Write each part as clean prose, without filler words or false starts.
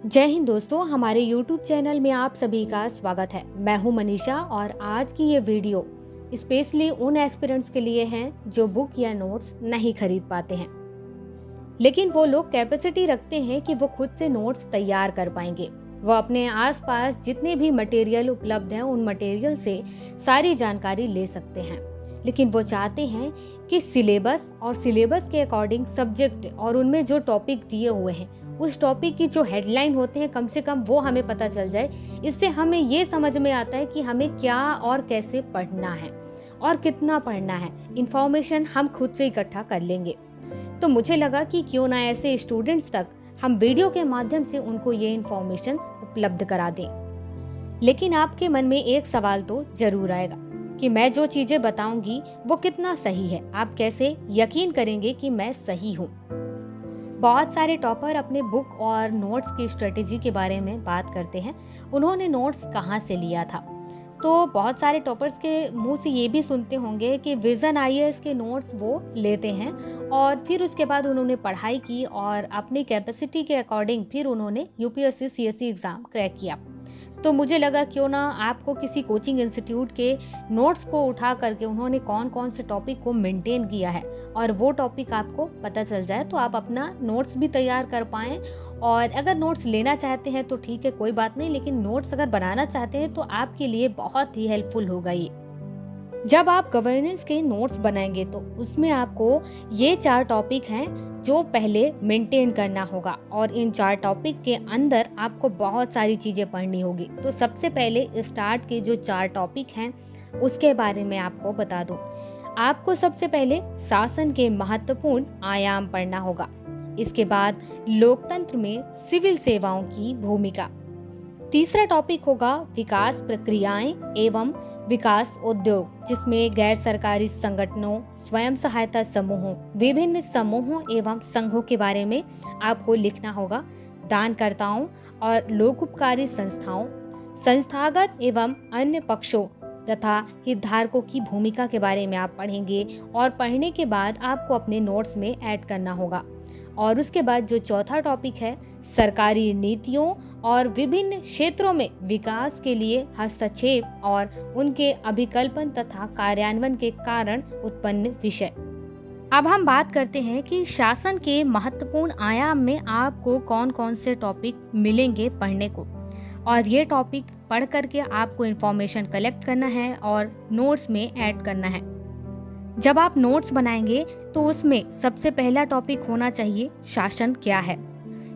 जय हिंद दोस्तों, हमारे YouTube चैनल में आप सभी का स्वागत है। मैं हूं मनीषा और आज की ये वीडियो स्पेशली उन एस्पिरेंट्स के लिए हैं जो बुक या नोट्स नहीं खरीद पाते हैं, लेकिन वो लोग कैपेसिटी रखते हैं कि वो खुद से नोट्स तैयार कर पाएंगे। वो अपने आसपास जितने भी मटेरियल उपलब्ध हैं उन मटेरियल से सारी जानकारी ले सकते हैं, लेकिन वो चाहते हैं कि सिलेबस और सिलेबस के अकॉर्डिंग सब्जेक्ट और उनमें जो टॉपिक दिए हुए हैं उस टॉपिक की जो हेडलाइन होते हैं कम से कम वो हमें पता चल जाए। इससे हमें ये समझ में आता है कि हमें क्या और कैसे पढ़ना है और कितना पढ़ना है। इंफॉर्मेशन हम खुद से इकट्ठा कर लेंगे। तो मुझे लगा कि क्यों ना ऐसे स्टूडेंट्स तक हम वीडियो के माध्यम से उनको ये इंफॉर्मेशन उपलब्ध करा दें। लेकिन आपके मन में एक सवाल तो जरूर आएगा कि मैं जो चीजें बताऊंगी वो कितना सही है, आप कैसे यकीन करेंगे कि मैं सही हूँ। बहुत सारे टॉपर अपने बुक और नोट्स की स्ट्रेटेजी के बारे में बात करते हैं, उन्होंने नोट्स कहाँ से लिया था। तो बहुत सारे टॉपर्स के मुंह से ये भी सुनते होंगे कि विजन आईएएस के नोट्स वो लेते हैं और फिर उसके बाद उन्होंने पढ़ाई की और अपनी कैपेसिटी के अकॉर्डिंग फिर उन्होंने यूपीएससी सीएससी एग्ज़ाम क्रैक किया। तो मुझे लगा क्यों ना आपको किसी कोचिंग इंस्टीट्यूट के नोट्स को उठा करके उन्होंने कौन कौन से टॉपिक को मेंटेन किया है और वो टॉपिक आपको पता चल जाए, तो आप अपना नोट्स भी तैयार कर पाएँ। और अगर नोट्स लेना चाहते हैं तो ठीक है, कोई बात नहीं, लेकिन नोट्स अगर बनाना चाहते हैं तो आपके लिए बहुत ही हेल्पफुल होगा ये। जब आप गवर्नेंस के नोट्स बनाएंगे तो उसमें आपको ये 4 टॉपिक हैं जो पहले मेंटेन करना होगा और इन 4 टॉपिक के अंदर आपको बहुत सारी चीज़ें पढ़नी होगी। तो सबसे पहले स्टार्ट के जो 4 टॉपिक हैं उसके बारे में आपको बता दूं। आपको सबसे पहले शासन के महत्वपूर्ण आयाम पढ़ना होगा। इसके बाद लोकतंत्र में सिविल सेवाओं की भूमिका। तीसरा टॉपिक होगा विकास प्रक्रियाएं एवं विकास उद्योग, जिसमें गैर सरकारी संगठनों, स्वयं सहायता समूहों, विभिन्न समूहों एवं संघों के बारे में आपको लिखना होगा। दानकर्ताओं और लोकोपकारी संस्थाओं, संस्थागत एवं अन्य पक्षों तथा हितधारकों की भूमिका के बारे में आप पढ़ेंगे और पढ़ने के बाद आपको अपने नोट्स में ऐड करना होगा। और उसके बाद जो चौथा टॉपिक है सरकारी नीतियों और विभिन्न क्षेत्रों में विकास के लिए हस्तक्षेप और उनके अभिकल्पन तथा कार्यान्वयन के कारण उत्पन्न विषय। अब हम बात करते हैं कि शासन के महत्वपूर्ण आयाम में आपको कौन कौन से टॉपिक मिलेंगे पढ़ने को, और ये टॉपिक पढ़ करके आपको इन्फॉर्मेशन कलेक्ट करना है और नोट्स में ऐड करना है। जब आप नोट्स बनाएंगे तो उसमें सबसे पहला टॉपिक होना चाहिए शासन क्या है,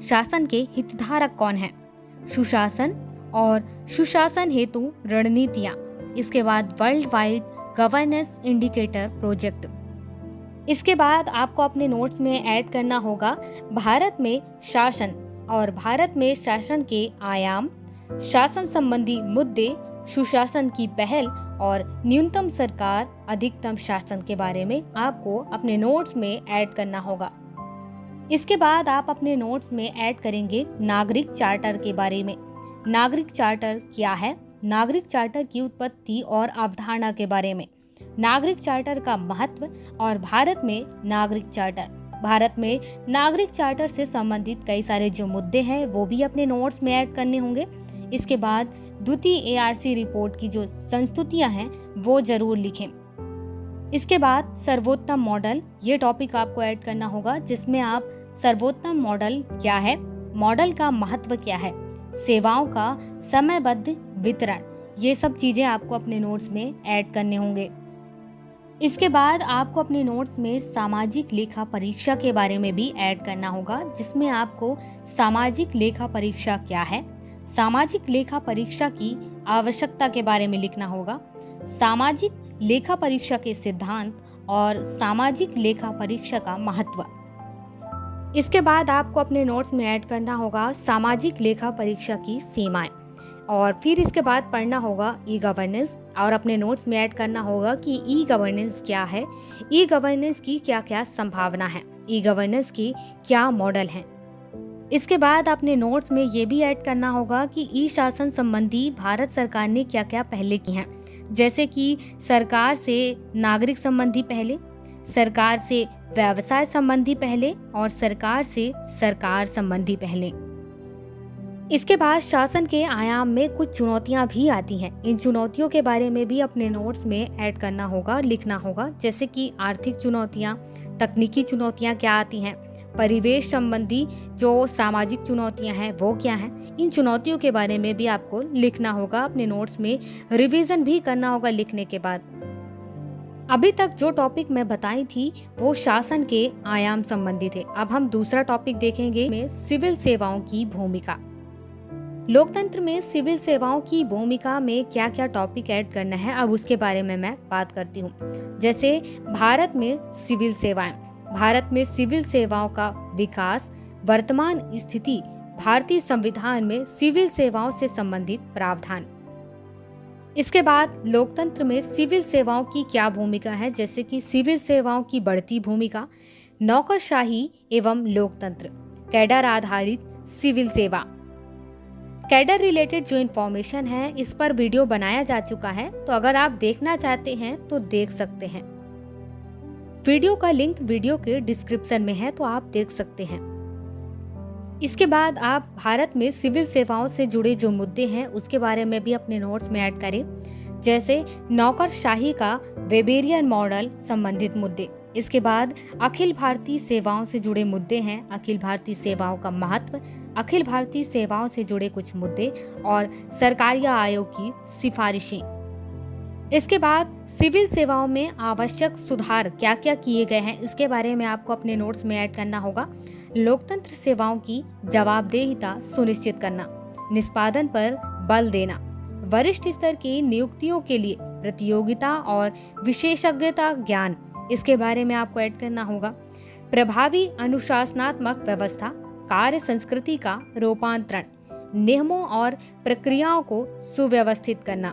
शासन के हितधारक कौन है, सुशासन और सुशासन हेतु रणनीतियाँ। इसके बाद world wide governance indicator project. इसके बाद आपको अपने नोट्स में ऐड करना होगा भारत में शासन और भारत में शासन के आयाम, शासन संबंधी मुद्दे, सुशासन की पहल और न्यूनतम सरकार अधिकतम शासन के बारे में आपको अपने नोट्स में ऐड करना होगा। इसके बाद आप अपने नोट्स में ऐड करेंगे नागरिक चार्टर के बारे में। नागरिक चार्टर क्या है, नागरिक चार्टर की उत्पत्ति और अवधारणा के बारे में, नागरिक चार्टर का महत्व और भारत में नागरिक चार्टर, भारत में नागरिक चार्टर से संबंधित कई सारे जो मुद्दे हैं वो भी अपने नोट्स में ऐड करने होंगे। इसके बाद द्वितीय एआरसी रिपोर्ट की जो संस्तुतियां हैं वो जरूर लिखें। इसके बाद सर्वोत्तम मॉडल, ये टॉपिक आपको ऐड करना होगा, जिसमें आप सर्वोत्तम मॉडल क्या है, मॉडल का महत्व क्या है, सेवाओं का समयबद्ध वितरण, ये सब चीजें आपको अपने नोट्स में ऐड करने होंगे। इसके बाद आपको अपने नोट्स में सामाजिक लेखा परीक्षा के बारे में भी ऐड करना होगा, जिसमें आपको सामाजिक लेखा परीक्षा क्या है, सामाजिक लेखा परीक्षा की आवश्यकता के बारे में लिखना होगा, सामाजिक लेखा परीक्षा के सिद्धांत और सामाजिक लेखा परीक्षा का महत्व। इसके बाद आपको अपने नोट्स में ऐड करना होगा सामाजिक लेखा परीक्षा की सीमाएं, और फिर इसके बाद पढ़ना होगा ई गवर्नेंस और अपने नोट्स में ऐड करना होगा कि ई गवर्नेंस क्या है, ई गवर्नेंस की क्या क्या संभावना है, ई गवर्नेंस की क्या मॉडल है। इसके बाद अपने नोट्स में ये भी ऐड करना होगा कि ई शासन संबंधी भारत सरकार ने क्या क्या पहले की हैं, जैसे कि सरकार से नागरिक संबंधी पहले, सरकार से व्यवसाय संबंधी पहले और सरकार से सरकार संबंधी पहले। इसके बाद शासन के आयाम में कुछ चुनौतियां भी आती हैं। इन चुनौतियों के बारे में भी अपने नोट्स में ऐड करना होगा, लिखना होगा, जैसे कि आर्थिक चुनौतियां, तकनीकी चुनौतियां क्या आती हैं, परिवेश संबंधी जो सामाजिक चुनौतियां हैं वो क्या हैं। इन चुनौतियों के बारे में भी आपको लिखना होगा, अपने नोट्स में रिवीजन भी करना होगा लिखने के बाद। अभी तक जो टॉपिक मैं बताई थी वो शासन के आयाम संबंधी थे। अब हम दूसरा टॉपिक देखेंगे में सिविल सेवाओं की भूमिका। लोकतंत्र में सिविल सेवाओं की भूमिका में क्या क्या टॉपिक ऐड करना है, अब उसके बारे में मैं बात करती हूँ। जैसे भारत में सिविल सेवाएं, भारत में सिविल सेवाओं का विकास, वर्तमान स्थिति, भारतीय संविधान में सिविल सेवाओं से संबंधित प्रावधान। इसके बाद लोकतंत्र में सिविल सेवाओं की क्या भूमिका है, जैसे कि सिविल सेवाओं की बढ़ती भूमिका, नौकरशाही एवं लोकतंत्र, कैडर आधारित सिविल सेवा। कैडर रिलेटेड जो इन्फॉर्मेशन है इस पर वीडियो बनाया जा चुका है, तो अगर आप देखना चाहते हैं तो देख सकते हैं। वीडियो का लिंक वीडियो के डिस्क्रिप्शन में है, तो आप देख सकते हैं। इसके बाद आप भारत में सिविल सेवाओं से जुड़े जो मुद्दे हैं उसके बारे में भी अपने नोट्स में ऐड करें, जैसे नौकरशाही का वेबेरियन मॉडल संबंधित मुद्दे। इसके बाद अखिल भारतीय सेवाओं से जुड़े मुद्दे हैं, अखिल भारतीय सेवाओं का महत्व, अखिल भारतीय सेवाओं से जुड़े कुछ मुद्दे और सरकारी आयोग की सिफारिशें। इसके बाद सिविल सेवाओं में आवश्यक सुधार क्या क्या किए गए हैं इसके बारे में आपको अपने नोट्स में ऐड करना होगा। लोकतंत्र सेवाओं की जवाबदेहिता सुनिश्चित करना, निष्पादन पर बल देना, वरिष्ठ स्तर की नियुक्तियों के लिए प्रतियोगिता और विशेषज्ञता ज्ञान, इसके बारे में आपको ऐड करना होगा। प्रभावी अनुशासनात्मक व्यवस्था, कार्य संस्कृति का रूपांतरण, नियमों और प्रक्रियाओं को सुव्यवस्थित करना।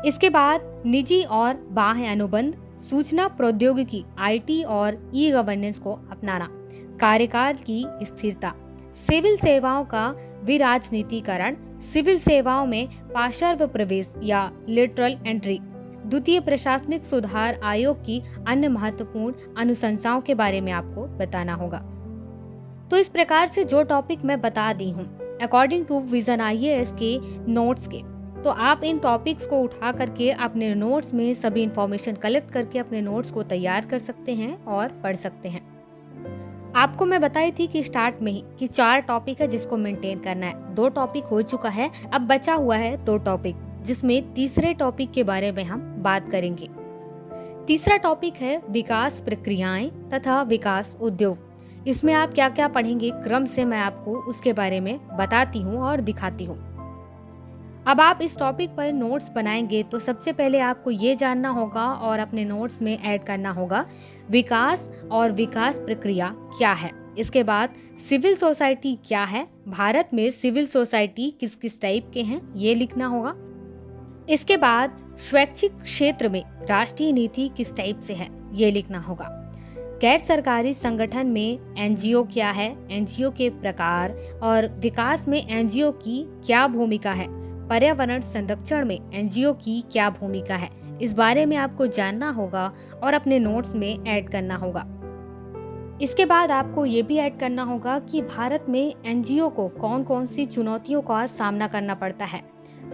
इसके बाद निजी और बाह्य अनुबंध, सूचना प्रौद्योगिकी, आईटी और ई गवर्नेंस को अपनाना, कार्यकाल की स्थिरता, सिविल सेवाओं का विराजनीतिकरण, सिविल सेवाओं में पार्श्व प्रवेश या लेटरल एंट्री, द्वितीय प्रशासनिक सुधार आयोग की अन्य महत्वपूर्ण अनुशंसाओं के बारे में आपको बताना होगा। तो इस प्रकार से जो टॉपिक मैं बता दी हूँ अकॉर्डिंग टू विजन आईएएस के नोट्स के, तो आप इन टॉपिक्स को उठा करके अपने नोट्स में सभी इंफॉर्मेशन कलेक्ट करके अपने नोट्स को तैयार कर सकते हैं और पढ़ सकते हैं। आपको मैं बताई थी कि स्टार्ट में ही कि 4 टॉपिक है जिसको मेंटेन करना है। 2 टॉपिक हो चुका है, अब बचा हुआ है 2 टॉपिक, जिसमें तीसरे टॉपिक के बारे में हम बात करेंगे। तीसरा टॉपिक है विकास प्रक्रियाएं तथा विकास उद्योग। इसमें आप क्या क्या पढ़ेंगे क्रम से मैं आपको उसके बारे में बताती हूँ और दिखाती हूँ। अब आप इस टॉपिक पर नोट्स बनाएंगे तो सबसे पहले आपको ये जानना होगा और अपने नोट्स में ऐड करना होगा विकास और विकास प्रक्रिया क्या है। इसके बाद सिविल सोसाइटी क्या है, भारत में सिविल सोसाइटी किस किस टाइप के हैं ये लिखना होगा। इसके बाद शैक्षिक क्षेत्र में राष्ट्रीय नीति किस टाइप से है ये लिखना होगा। गैर सरकारी संगठन में एनजीओ क्या है, एनजीओ के प्रकार और विकास में एनजीओ की क्या भूमिका है, पर्यावरण संरक्षण में एनजीओ की क्या भूमिका है, इस बारे में आपको जानना होगा और अपने नोट्स में ऐड करना होगा। इसके बाद आपको ये भी ऐड करना होगा कि भारत में एनजीओ को कौन कौन सी चुनौतियों का सामना करना पड़ता है।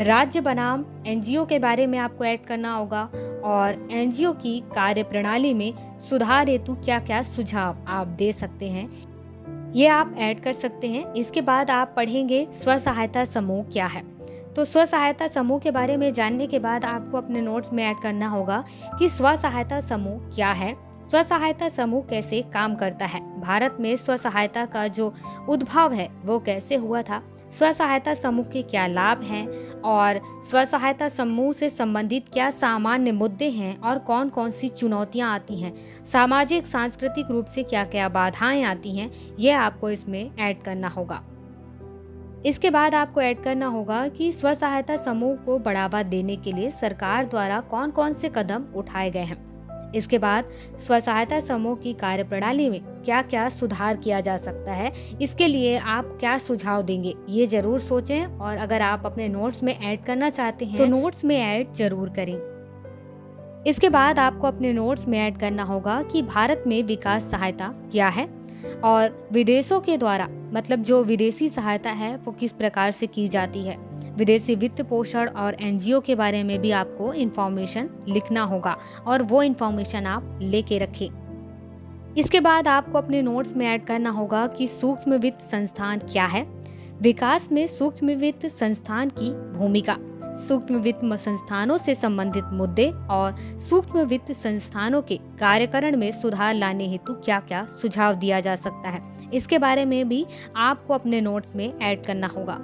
राज्य बनाम एनजीओ के बारे में आपको ऐड करना होगा और एनजीओ की कार्य प्रणाली में सुधार हेतु क्या क्या सुझाव आप दे सकते हैं ये आप ऐड कर सकते हैं। इसके बाद आप पढ़ेंगे स्व सहायता समूह क्या है। तो स्व सहायता समूह के बारे में जानने के बाद आपको अपने नोट्स में ऐड करना होगा कि स्व सहायता समूह क्या है, स्व सहायता समूह कैसे काम करता है, भारत में स्व सहायता का जो उद्भव है वो कैसे हुआ था, स्व सहायता समूह के क्या लाभ हैं और स्व सहायता समूह से संबंधित क्या सामान्य मुद्दे हैं और कौन कौन सी चुनौतियां आती हैं, सामाजिक सांस्कृतिक रूप से क्या क्या बाधाएं आती हैं, ये आपको इसमें ऐड करना होगा। इसके बाद आपको ऐड करना होगा कि स्व सहायता समूह को बढ़ावा देने के लिए सरकार द्वारा कौन कौन से कदम उठाए गए हैं। इसके बाद स्व सहायता समूह की कार्यप्रणाली में क्या क्या सुधार किया जा सकता है, इसके लिए आप क्या सुझाव देंगे ये जरूर सोचें और अगर आप अपने नोट्स में ऐड करना चाहते हैं तो नोट्स में ऐड जरूर करें। इसके बाद आपको अपने नोट्स में ऐड करना होगा कि भारत में विकास सहायता क्या है और विदेशों के द्वारा मतलब जो विदेशी सहायता है वो किस प्रकार से की जाती है, विदेशी वित्त पोषण और एनजीओ के बारे में भी आपको इन्फॉर्मेशन लिखना होगा और वो इन्फॉर्मेशन आप लेके रखें। इसके बाद आपको अपने नोट्स में ऐड करना होगा कि सूक्ष्म वित्त संस्थान क्या है, विकास में सूक्ष्म वित्त संस्थान की भूमिका, सूक्ष्म वित्त संस्थानों से संबंधित मुद्दे और सूक्ष्म वित्त संस्थानों के कार्यकरण में सुधार लाने हेतु क्या क्या सुझाव दिया जा सकता है, इसके बारे में भी आपको अपने नोट्स में ऐड करना होगा।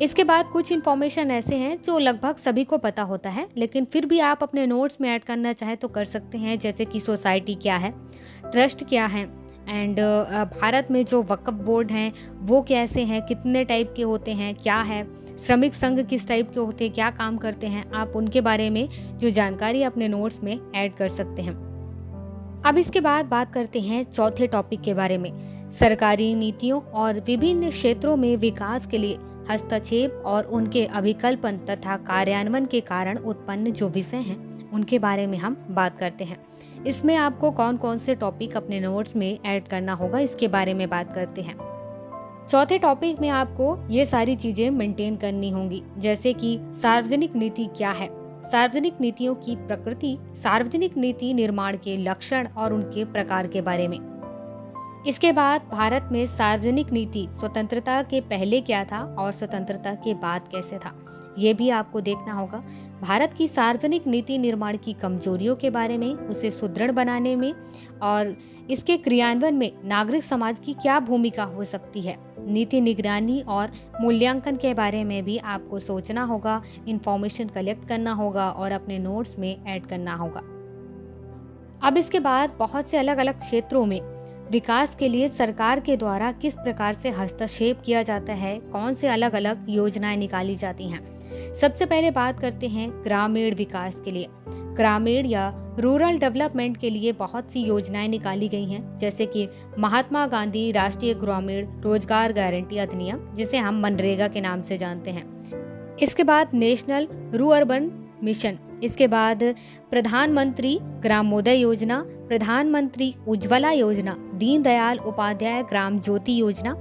इसके बाद कुछ इन्फॉर्मेशन ऐसे हैं जो लगभग सभी को पता होता है, लेकिन फिर भी आप अपने नोट्स में ऐड करना चाहे तो कर सकते हैं, जैसे कि सोसाइटी क्या है, ट्रस्ट क्या है, एंड भारत में जो वक्फ बोर्ड हैं वो कैसे हैं, कितने टाइप के होते हैं, क्या है, श्रमिक संघ किस टाइप के होते हैं, क्या काम करते हैं, आप उनके बारे में जो जानकारी अपने नोट्स में ऐड कर सकते हैं। अब इसके बाद बात करते हैं चौथे टॉपिक के बारे में, सरकारी नीतियों और विभिन्न क्षेत्रों में विकास के लिए हस्तक्षेप और उनके अभिकल्पन तथा कार्यान्वयन के कारण उत्पन्न जो विषय हैं उनके बारे में हम बात करते हैं। इसमें आपको कौन कौन से टॉपिक अपने नोट्स में ऐड करना होगा, इसके बारे में बात करते हैं। चौथे टॉपिक में आपको ये सारी चीजें मेंटेन करनी होंगी, जैसे कि सार्वजनिक नीति क्या है, सार्वजनिक नीतियों की प्रकृति, सार्वजनिक नीति निर्माण के लक्षण और उनके प्रकार के बारे में। इसके बाद भारत में सार्वजनिक नीति स्वतंत्रता के पहले क्या था और स्वतंत्रता के बाद कैसे था, ये भी आपको देखना होगा। भारत की सार्वजनिक नीति निर्माण की कमजोरियों के बारे में, उसे सुदृढ़ बनाने में और इसके क्रियान्वयन में नागरिक समाज की क्या भूमिका हो सकती है, नीति निगरानी और मूल्यांकन के बारे में भी आपको सोचना होगा, इंफॉर्मेशन कलेक्ट करना होगा और अपने नोट्स में ऐड करना होगा। अब इसके बाद बहुत से अलग अलग क्षेत्रों में विकास के लिए सरकार के द्वारा किस प्रकार से हस्तक्षेप किया जाता है, कौन से अलग अलग योजनाएं निकाली जाती हैं। सबसे पहले बात करते हैं ग्रामीण विकास के लिए। ग्रामीण या रूरल डेवलपमेंट के लिए बहुत सी योजनाएं निकाली गई हैं, जैसे कि महात्मा गांधी राष्ट्रीय ग्रामीण रोजगार गारंटी अधिनियम, जिसे हम मनरेगा के नाम से जानते हैं। इसके बाद नेशनल रूअर्बन मिशन, इसके बाद प्रधानमंत्री ग्रामोदय योजना, प्रधानमंत्री उज्ज्वला योजना, दीनदयाल उपाध्याय ग्राम ज्योति योजना,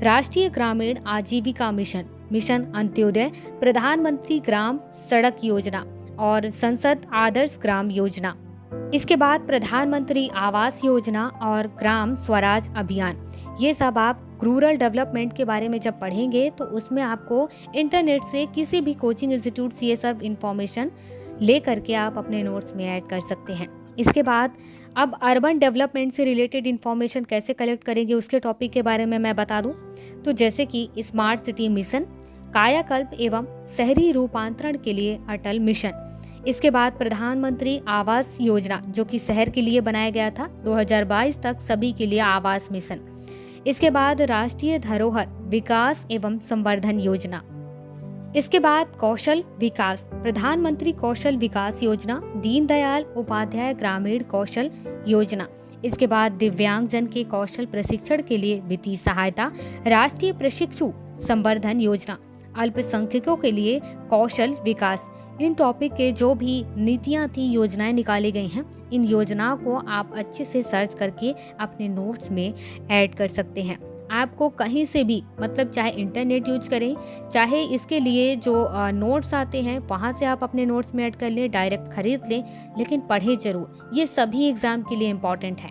राष्ट्रीय ग्रामीण आजीविका मिशन, मिशन अंत्योदय, प्रधानमंत्री ग्राम सड़क योजना और संसद आदर्श ग्राम योजना। इसके बाद प्रधानमंत्री आवास योजना और ग्राम स्वराज अभियान। ये सब आप रूरल डेवलपमेंट के बारे में जब पढ़ेंगे तो उसमें आपको इंटरनेट से किसी भी कोचिंग इंस्टीट्यूट से ये सब इंफॉर्मेशन ले करके आप अपने नोट्स में ऐड कर सकते हैं। इसके बाद अब अर्बन डेवलपमेंट से रिलेटेड इंफॉर्मेशन कैसे कलेक्ट करेंगे उसके टॉपिक के बारे में मैं बता दूं, तो जैसे कि स्मार्ट सिटी मिशन, कायाकल्प एवं शहरी रूपांतरण के लिए अटल मिशन। इसके बाद प्रधानमंत्री आवास योजना, जो कि शहर के लिए बनाया गया था, 2022 तक सभी के लिए आवास मिशन। इसके बाद राष्ट्रीय धरोहर विकास एवं संवर्धन योजना। इसके बाद कौशल विकास, प्रधानमंत्री कौशल विकास योजना, दीनदयाल उपाध्याय ग्रामीण कौशल योजना। इसके बाद दिव्यांगजन के कौशल प्रशिक्षण के लिए वित्तीय सहायता, राष्ट्रीय प्रशिक्षु संवर्धन योजना, अल्पसंख्यकों के लिए कौशल विकास। इन टॉपिक के जो भी नीतियां थी, योजनाएं निकाली गई हैं, इन योजनाओं को आप अच्छे से सर्च करके अपने नोट्स में ऐड कर सकते हैं। आपको कहीं से भी, मतलब चाहे इंटरनेट यूज करें, चाहे इसके लिए जो नोट्स आते हैं वहाँ से आप अपने नोट्स में ऐड कर लें, डायरेक्ट खरीद लें, लेकिन पढ़ें जरूर, ये सभी एग्जाम के लिए इम्पॉर्टेंट है।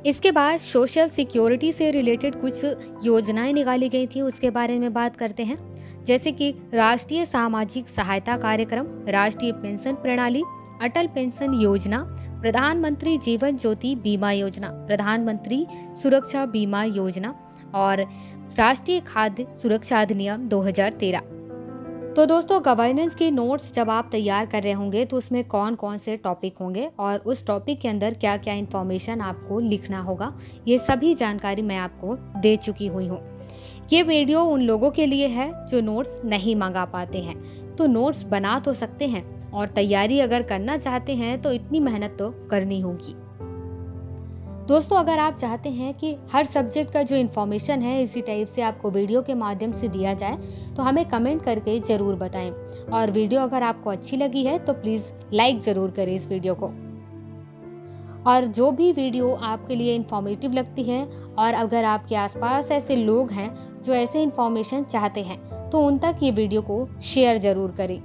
इसके बाद सोशल सिक्योरिटी से रिलेटेड कुछ योजनाएं निकाली गई थी, उसके बारे में बात करते हैं, जैसे कि राष्ट्रीय सामाजिक सहायता कार्यक्रम, राष्ट्रीय पेंशन प्रणाली, अटल पेंशन योजना, प्रधानमंत्री जीवन ज्योति बीमा योजना, प्रधानमंत्री सुरक्षा बीमा योजना और राष्ट्रीय खाद्य सुरक्षा अधिनियम 2013। तो दोस्तों, गवर्नेंस के नोट्स जब आप तैयार कर रहे होंगे तो उसमें कौन कौन से टॉपिक होंगे और उस टॉपिक के अंदर क्या क्या इन्फॉर्मेशन आपको लिखना होगा, ये सभी जानकारी मैं आपको दे चुकी हुई हूँ। ये वीडियो उन लोगों के लिए है जो नोट्स नहीं मंगा पाते हैं, तो नोट्स बना तो सकते हैं और तैयारी अगर करना चाहते हैं तो इतनी मेहनत तो करनी होगी। दोस्तों, अगर आप चाहते हैं कि हर सब्जेक्ट का जो इन्फॉर्मेशन है इसी टाइप से आपको वीडियो के माध्यम से दिया जाए तो हमें कमेंट करके ज़रूर बताएं, और वीडियो अगर आपको अच्छी लगी है तो प्लीज़ लाइक ज़रूर करें इस वीडियो को। और जो भी वीडियो आपके लिए इन्फॉर्मेटिव लगती है और अगर आपके आसपास ऐसे लोग हैं जो ऐसे इन्फॉर्मेशन चाहते हैं तो उन तक ये वीडियो को शेयर ज़रूर करें।